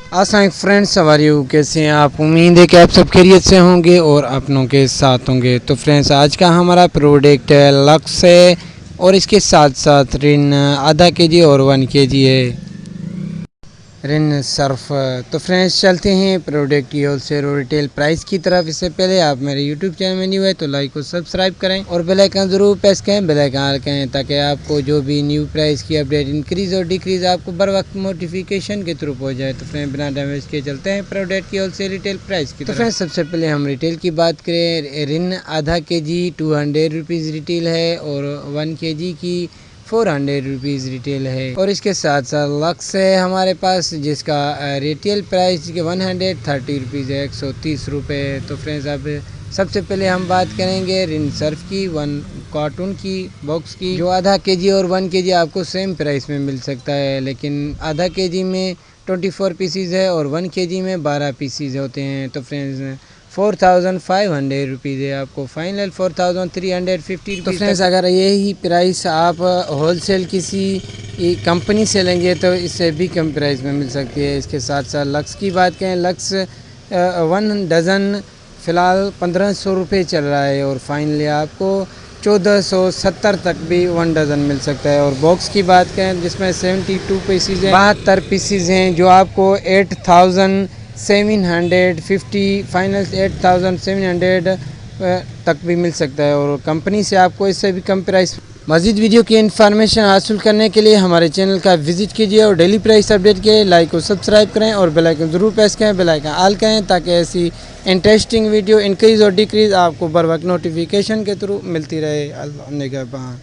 अस्सलाम फ्रेंड्स, सवारी कैसे हैं आप। उम्मीद है कि आप सब खैरियत से होंगे और अपनों के साथ होंगे। तो फ्रेंड्स, आज का हमारा प्रोडक्ट है लक्स है और इसके साथ साथ रिन आधा केजी और 1 केजी है रिन सर्फ। तो फ्रेंड्स, चलते हैं प्रोडक्ट की होलसेल और रिटेल प्राइस की तरफ। इससे पहले आप मेरे यूट्यूब चैनल में न्यू है तो लाइक और सब्सक्राइब करें और बेल आइकन ज़रूर प्रेस करें, बेल आइकन करें ताकि आपको जो भी न्यू प्राइस की अपडेट इंक्रीज़ और डिक्रीज़ आपको बर वक्त नोटिफिकेशन के थ्रू हो जाए। तो फ्रेंड, बिना डैमेज के चलते हैं प्रोडक्ट की होलसेल रिटेल प्राइस की। तो फ्रेंड्स, सबसे पहले हम रिटेल की बात करें। रिन आधा केजी 200 रुपीज़ रिटेल है और 1 केजी की 400 रुपीज़ रिटेल है। और इसके साथ साथ लक्स है हमारे पास, जिसका रिटेल प्राइस 130 रुपीज़ है, 130 रुपये। तो फ्रेंड्स, अब सबसे पहले हम बात करेंगे रिन सर्फ की 1 कार्टून की बॉक्स की, जो आधा केजी और 1 केजी आपको सेम प्राइस में मिल सकता है, लेकिन आधा केजी में 24 पीसीज है और 1 केजी में 12 पीसीज होते हैं। तो फ्रेंड्स, 4500 रुपीज़ है, आपको फाइनल 4350। तो फ्रेंड्स, अगर यही प्राइस आप होलसेल किसी कंपनी से लेंगे तो इससे भी कम प्राइस में मिल सकती है। इसके साथ साथ लक्स की बात करें, लक्स 1 डज़न फ़िलहाल 1500 रुपये चल रहा है और फाइनली आपको 1470 तक भी 1 डज़न मिल सकता है। और बॉक्स की बात करें जिसमें 72 पीसीज हैं, 72 पीसीज हैं, जो आपको 8750 फाइनल 8700 तक भी मिल सकता है और कंपनी से आपको इससे भी कम प्राइस। मज़ीद वीडियो की इन्फॉर्मेशन हासिल करने के लिए हमारे चैनल का विजिट कीजिए और डेली प्राइस अपडेट के लाइक और सब्सक्राइब करें और बेल आइकन ज़रूर प्रेस करें, बेल आइकन ऑल करें ताकि ऐसी इंटरेस्टिंग वीडियो इंक्रीज़ और डिक्रीज़ आपको बर वक्त नोटिफिकेशन के थ्रू मिलती रहे। अल्लाह निगहबान।